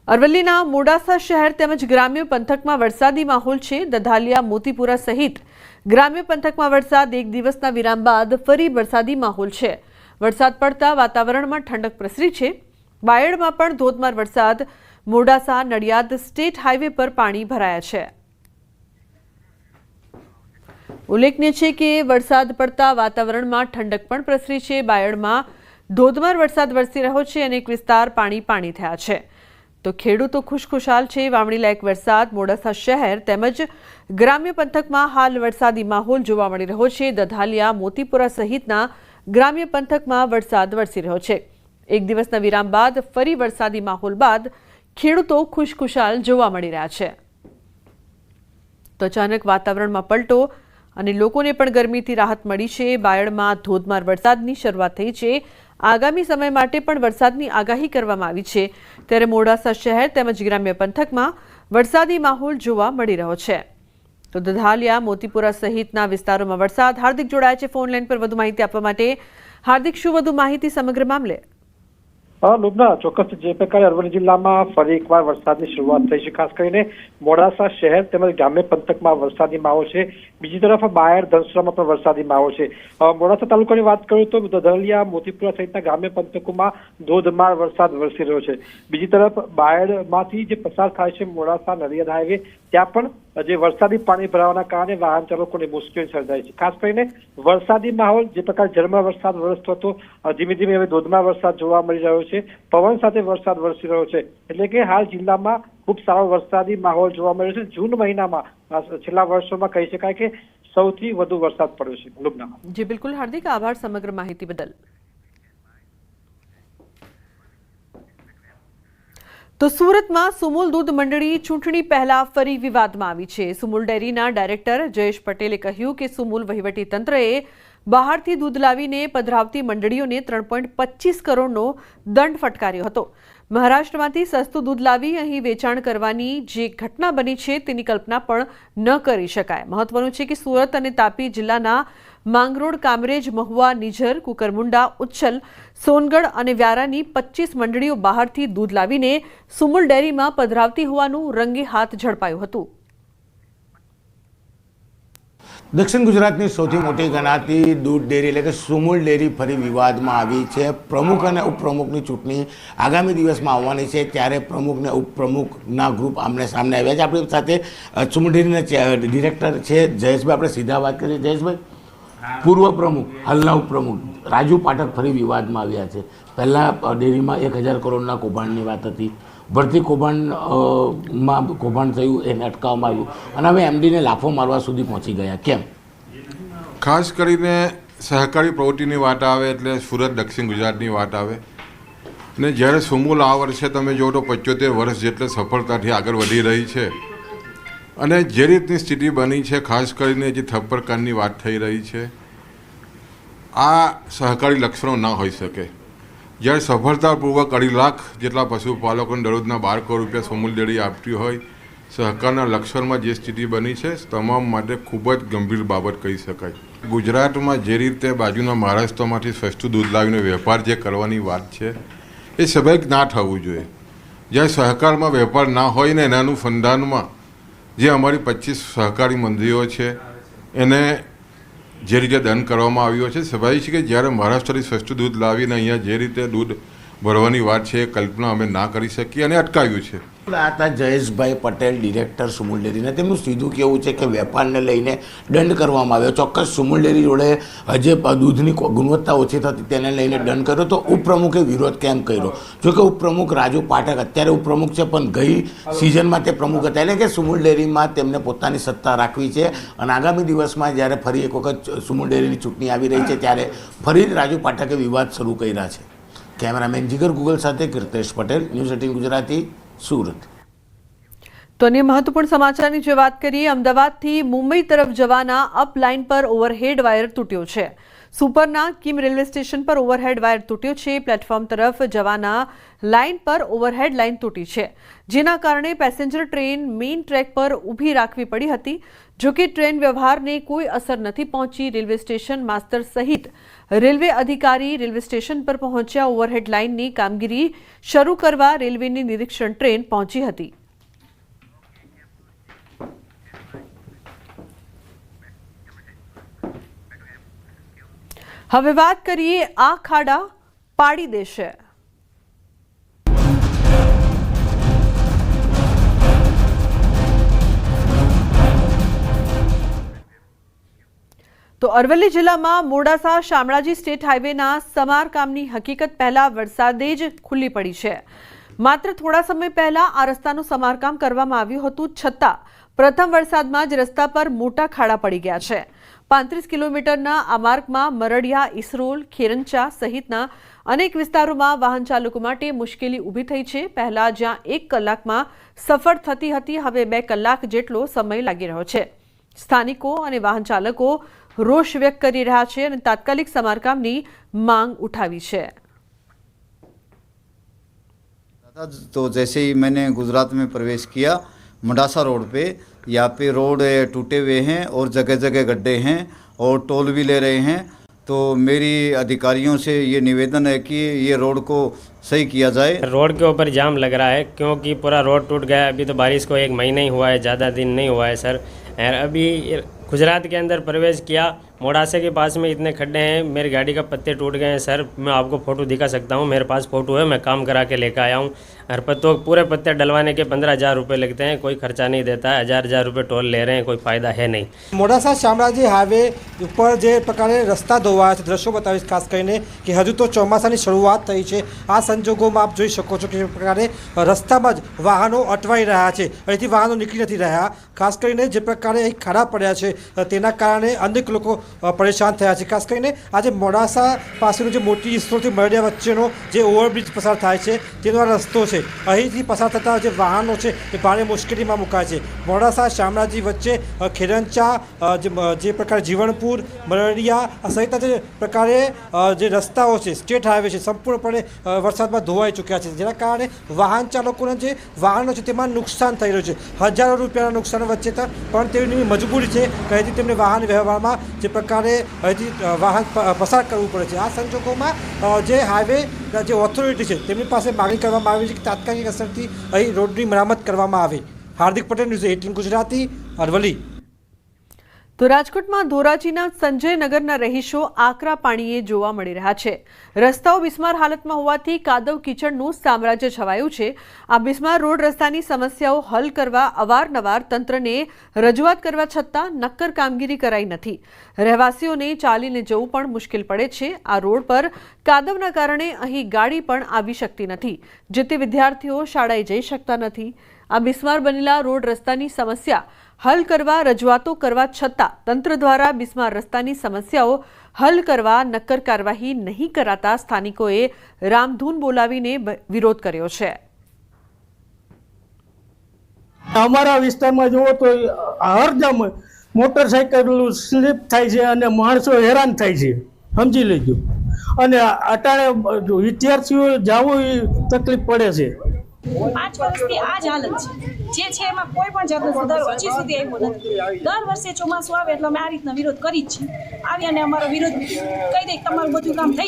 અરવલ્લીના મોડાસા શહેર તેમજ ગ્રામ્ય પંથકમાં વરસાદી માહોલ છે। દધાલિયા, મોતીપુરા સહિત ગ્રામ્ય પંથકમાં વરસાદ એક દિવસના વિરામ બાદ ફરી વરસાદી માહોલ છે। વરસાદ પડતા વાતાવરણમાં ઠંડક પ્રસરી છે। બાયડમાં પણ ધોધમાર વરસાદ। મોડાસા નડિયાદ સ્ટેટ હાઈવે પર પાણી ભરાયા છે। ઉલ્લેખનીય છે કે વરસાદ પડતા વાતાવરણમાં ઠંડક પણ પ્રસરી છે। બાયડમાં ધોધમાર વરસાદ વરસી રહ્યો છે। અનેક વિસ્તાર પાણી થયા છે તો ખેડૂતો ખુશખુશાલ છે। વાવણી લાયક વરસાદ મોડાસા શહેર તેમજ ગ્રામ્ય પંથકમાં હાલ વરસાદી માહોલ જોવા મળી રહ્યો છે। દધાલિયા, મોતીપુરા સહિતના ગ્રામ્ય પંથકમાં વરસાદ વરસી રહ્યો છે। એક દિવસના વિરામ બાદ ફરી વરસાદી માહોલ બાદ ખેડૂતો ખુશખુશાલ જોવા મળી રહ્યા છે। તો અચાનક વાતાવરણમાં પલટો અને લોકોને પણ ગરમીથી રાહત મળી છે। બાયડમાં ધોધમાર વરસાદની શરૂઆત થઈ છે। આગામી સમય માટે પણ વરસાદની આગાહી કરવામાં આવી છે। ત્યારે મોડાસા શહેર તેમજ ગ્રામ્ય પંથકમાં વરસાદી માહોલ જોવા મળી રહ્યો છે। તો દધાલિયા, મોતીપુરા સહિતના વિસ્તારોમાં વરસાદ। હાર્દિક જોડાયા છે ફોન લાઈન પર વધુ માહિતી આપવા માટે। હાર્દિક, શું વધુ માહિતી સમગ્ર મામલે? લુબના, ચોક્કસ જે પ્રકારે અરવલ્લી જિલ્લામાં ફરી એકવાર વરસાદની શરૂઆત થઈ છે। ખાસ કરીને મોડાસા શહેર તેમજ ગ્રામ્ય પંથકમાં વરસાદી માહોલ છે। બીજી તરફ બાયડ, ધનસુરામાં પણ વરસાદી માહોલ છે। મોડાસા તાલુકાની વાત કરું તો દધાલિયા, મોતીપુરા સહિતના ગ્રામ્ય પંથકોમાં ધોધમાર વરસાદ વરસી રહ્યો છે। બીજી તરફ બાયડમાંથી જે પસાર થાય છે મોડાસા નડિયાદ હાઈવે, ત્યાં પણ જે વરસાદી પાણી ભરાવાના કારણે વાહન ચાલકોને મુશ્કેલી સર્જાય છે। ખાસ કરીને વરસાદી માહોલ જે પ્રકાર ઝરમર વરસાદ વરસતો હતો, ધીમે ધીમે હવે ધોધમાર વરસાદ જોવા મળી રહ્યો છે। પવન સાથે વરસાદ વરસી રહ્યો છે, એટલે કે હાલ જિલ્લામાં ખૂબ સારો વરસાદી માહોલ જોવા મળ્યો છે। જૂન મહિનામાં છેલ્લા વર્ષોમાં કહી શકાય કે સૌથી વધુ વરસાદ પડ્યો છે। લુબના જી બિલકુલ હાર્દિક, આભાર સમગ્ર માહિતી બદલ। તો સુરતમાં સુમુલ દૂધ મંડળી ચૂંટણી પહેલા ફરી વિવાદમાં આવી છે। સુમુલ ડેરીના ડાયરેક્ટર જયેશ પટેલે કહ્યું કે સુમુલ વહીવટી તંત્રએ બહારથી દૂધ લાવીને પધરાવતી મંડળીઓને 3.25 કરોડનો દંડ ફટકાર્યો હતો। મહારાષ્ટ્રમાંથી સસ્તું દૂધ લાવી અહીં વેચાણ કરવાની જે ઘટના બની છે તેની કલ્પના પણ ન કરી શકાય। મહત્વનું છે કે સુરત અને તાપી જિલ્લાના માંગરોળ, કામરેજ, મહુવા, નિઝર, કુકરમુંડા, ઉચ્છલ, સોનગઢ અને વ્યારાની 25 મંડળીઓ બહારથી દૂધ લાવીને સુમુલ ડેરીમાં પધરાવતી હોવાનું રંગે હાથ ઝડપાયું હતું। દક્ષિણ ગુજરાતની સૌથી મોટી ગણાતી દૂધ ડેરી એટલે કે સુમુલ ડેરી ફરી વિવાદમાં આવી છે। પ્રમુખ અને ઉપપ્રમુખની ચૂંટણી આગામી દિવસમાં આવવાની છે, ત્યારે પ્રમુખ અને ઉપપ્રમુખના ગ્રુપ આમને સામને આવ્યા છે। આપણી સાથે સુમુલ ડેરીના ડિરેક્ટર છે જયેશભાઈ, આપણે સીધા વાત કરીએ। જયેશભાઈ, પૂર્વ પ્રમુખ, હાલના ઉપપ્રમુખ રાજુ પાઠક ફરી વિવાદમાં આવ્યા છે। પહેલાં ડેરીમાં 1000 કરોડના કૌભાંડની વાત હતી, ભરતી કૌભાંડમાં કૌભાંડ થયું, એને અટકાવવામાં આવ્યું અને હવે એમડીને લાફો મારવા સુધી પહોંચી ગયા। કેમ? ખાસ કરીને સહકારી પ્રવૃત્તિની વાત આવે એટલે સુરત, દક્ષિણ ગુજરાતની વાત આવે ને જ્યારે સુમુલ આ વર્ષે તમે જુઓ તો 75 વર્ષ જેટલે સફળતાથી આગળ વધી રહી છે અને જે રીતની સ્થિતિ બની છે, ખાસ કરીને જે થપ્પરકાંડની વાત થઈ રહી છે, આ સહકારી લક્ષણો ના હોઈ શકે। જ્યારે સફળતાપૂર્વક 2.5 લાખ જેટલા પશુપાલકોને દરરોજના 12 કરોડ રૂપિયા સુમુલ ડેરી આપતી હોય, સહકારના લક્ષણમાં જે સ્થિતિ બની છે તમામ માટે ખૂબ જ ગંભીર બાબત કહી શકાય। ગુજરાતમાં જે રીતે બાજુના મહારાષ્ટ્રમાંથી સસ્તું દૂધ લાવીને વેપાર જે કરવાની વાત છે એ સ્વાભાવિક ના થવું જોઈએ। જ્યારે સહકારમાં વેપાર ના હોય ને એના અનુસંધાનમાં જે અમારી 25 સહકારી મંડળીઓ છે એને જે રીતે દંડ કરવામાં આવ્યો છે, સ્વાભાવિક છે કે જ્યારે મહારાષ્ટ્રથી સસ્તું દૂધ લાવીને અહીંયા જે રીતે દૂધ ભરવાની વાત છે એ કલ્પના અમે ના કરી શકીએ અને અટકાવ્યું છે। આ હતા જયેશભાઈ પટેલ, ડિરેક્ટર સુમુલ ડેરીના। તેમનું સીધું કહેવું છે કે વેપારને લઈને દંડ કરવામાં આવ્યો। ચોક્કસ સુમુલ ડેરી જોડે જે દૂધની ગુણવત્તા ઓછી થતી તેને લઈને દંડ કર્યો, તો ઉપપ્રમુખે વિરોધ કેમ કર્યો? જોકે ઉપપ્રમુખ રાજુ પાઠક અત્યારે ઉપપ્રમુખ છે, પણ ગઈ સિઝનમાં તે પ્રમુખ હતા, એટલે કે સુમુલ ડેરીમાં તેમને પોતાની સત્તા રાખવી છે અને આગામી દિવસમાં જ્યારે ફરી એક વખત સુમુલ ડેરીની ચૂંટણી આવી રહી છે ત્યારે ફરી રાજુ પાઠકે વિવાદ શરૂ કર્યા છે। કેમેરામેન જીગર ગુગલ સાથે કીર્તેશ પટેલ, ન્યૂઝ 18 ગુજરાતી, સુરત। તો અન્ય મહત્વપૂર્ણ સમાચારની જો વાત કરીએ, અમદાવાદથી મુંબઈ તરફ જવાના અપ લાઇન પર ઓવરહેડ વાયર તૂટ્યો છે। સુપરના કિમ રેલવે સ્ટેશન પર ઓવરહેડ વાયર તૂટ્યો છે। પ્લેટફોર્મ તરફ જવાના લાઇન પર ઓવરહેડ લાઇન તૂટી છે, જેના કારણે પેસેન્જર ટ્રેન મેઇન ટ્રેક પર ઊભી રાખવી પડી હતી। જોકે ટ્રેન વ્યવહારને કોઈ અસર નથી પહોંચી। રેલવે સ્ટેશન માસ્તર સહિત રેલવે અધિકારી રેલવે સ્ટેશન પર પહોંચ્યા. ઓવરહેડ લાઇનની કામગીરી શરૂ કરવા રેલવેની નિરીક્ષણ ટ્રેન પહોંચી હતી. હવે વાત કરીએ આ ખાડા પાડી દેશે. તો અરવલ્લી જિલ્લામાં મોડાસા શામળાજી સ્ટેટ હાઈવેના સમારકામની હકીકત પહેલા વરસાદે જ ખુલ્લી પડી છે. માત્ર થોડા સમય પહેલા આ રસ્તાનું સમારકામ કરવામાં આવ્યું હતું, છતાં પ્રથમ વરસાદમાં જ રસ્તા પર મોટા ખાડા પડી ગયા છે. 35 કિલોમીટરના આ માર્ગમાં મરડિયા, ઇસરોલ, ખેરંચા સહિતના અનેક વિસ્તારોમાં વાહન ચાલકો માટે મુશ્કેલી ઊભી થઈ છે. પહેલા જ્યાં 1 કલાકમાં સફર થતી હતી, હવે 2 કલાક જેટલો સમય લાગી રહ્યો છે. સ્થાનિકો અને વાહન ચાલકો રોષ વ્યક્ત કરી રહ્યા છે અને તાત્કાલિક સમારકામની માંગ ઉઠાવી છે. तो जैसे ही मैंने गुजरात में प्रवेश किया, मुंडासा रोड पे यहाँ पे रोड टूटे हुए हैं और जगह जगह गड्ढे हैं और टोल भी ले रहे हैं. तो मेरी अधिकारियों से ये निवेदन है कि ये रोड को सही किया जाए. रोड के ऊपर जाम लग रहा है क्योंकि पूरा रोड टूट गया. अभी तो बारिश को 1 महीना ही हुआ है, ज़्यादा दिन नहीं हुआ है सर. अभी गुजरात के अंदर प्रवेश किया, मोड़ासे के पास में इतने खड्डे हैं, मेरी गाड़ी का पत्ते टूट गए हैं सर. मैं आपको फ़ोटो दिखा सकता हूँ, मेरे पास फ़ोटो है, मैं काम करा के लेकर आया हूँ. हर पत्तों पूरे पत्ते डलवाने के 15,000 रुपये लगते हैं, कोई खर्चा नहीं देता है. 1,000 रुपये टोल ले रहे हैं, कोई फ़ायदा है नहीं. મોડાસા શામળાજી હાઈવે ઉપર જે પ્રકારે રસ્તા ધોવાયા છે, દ્રશ્યો બતાવીશ ખાસ કરીને કે હજુ તો ચોમાસાની શરૂઆત થઈ છે. આ સંજોગોમાં આપ જોઈ શકો છો કે જે પ્રકારે રસ્તામાં જ વાહનો અટવાઈ રહ્યા છે, અહીંથી વાહનો નીકળી નથી રહ્યા. ખાસ કરીને જે પ્રકારે અહીં ખાડા પડ્યા છે તેના કારણે અનેક લોકો પરેશાન થયા છે. ખાસ કરીને આજે મોડાસા પાસેનો જે મોટી ઇસરોલથી મરડિયા વચ્ચેનો જે ઓવરબ્રિજ પસાર થાય છે તેનો આ રસ્તો છે. અહીંથી પસાર થતા જે વાહનો છે એ ભારે મુશ્કેલીમાં મુકાય છે. મોડાસા શામળાજી વચ્ચે ખેરંચા, જે પ્રકારે જીવણપુર, મરડિયા સહિતના જે પ્રકારે જે રસ્તાઓ છે, સ્ટેટ હાઈવે છે, સંપૂર્ણપણે વરસાદમાં ધોવાઈ ચૂક્યા છે, જેના કારણે વાહન ચાલકોના જે વાહનો છે તેમાં નુકસાન થઈ રહ્યું છે. હજારો રૂપિયાના નુકસાન વચ્ચે પણ તેની મજબૂરી છે કે અહીંથી તેમને વાહન વ્યવહારમાં જે પ્રકારે અહીંથી વાહન પસાર કરવું પડે છે. આ સંજોગોમાં જે હાઈવે જે ઓથોરિટી છે તેમની પાસે માગણી કરવામાં આવી છે કે તાત્કાલિક અસરથી અહીં રોડની મરામત કરવામાં આવે. હાર્દિક પટેલ, ન્યૂઝ 18 ગુજરાતી, અરવલ્લી. તો રાજકોટમાં ધોરાજીના સંજયનગરના રહીશો આકરા પાણીએ જોવા મળી રહ્યા છે. રસ્તાઓ બિસ્માર હાલતમાં હોવાથી કાદવ કીચડનું સામ્રાજ્ય છવાયું છે. આ બિસ્માર રોડ રસ્તાની સમસ્યાઓ હલ કરવા અવારનવાર તંત્રને રજૂઆત કરવા છતાં નક્કર કામગીરી કરાઈ નથી. રહેવાસીઓને ચાલીને જવું પણ મુશ્કેલ પડે છે. આ રોડ પર કાદવના કારણે અહીં ગાડી પણ આવી શકતી નથી, જેથી વિદ્યાર્થીઓ શાળાએ જઈ શકતા નથી. આ બિસ્માર બનેલા રોડ રસ્તાની સમસ્યા હલ કરવા રજૂઆતો કરવા છતાં તંત્ર દ્વારા બિસ્માર રસ્તાની સમસ્યાઓ હલ કરવા નક્કર કાર્યવાહી નહીં કરાતા સ્થાનિકોએ રામધૂન બોલાવીને વિરોધ કર્યો છે. અમારા વિસ્તારમાં જુઓ તો હરદમ મોટરસાઇકલ સ્લીપ થાય છે અને માણસો હેરાન થાય છે, સમજી લેજો. અને અટાણે વિદ્યાર્થીઓ જવું એ તકલીફ પડે છે. 5 વર્ષથી આ જ હાલત છે જે છે એમાં કોઈ પણ જાતનો સુધારો હજી સુધી આવ્યો નથી. દર વર્ષે ચોમાસું આવે એટલે અમે આ રીતના વિરોધ કરી જ છીએ. આવી અને અમારો વિરોધ કહી દે તમારું બધું કામ થઈ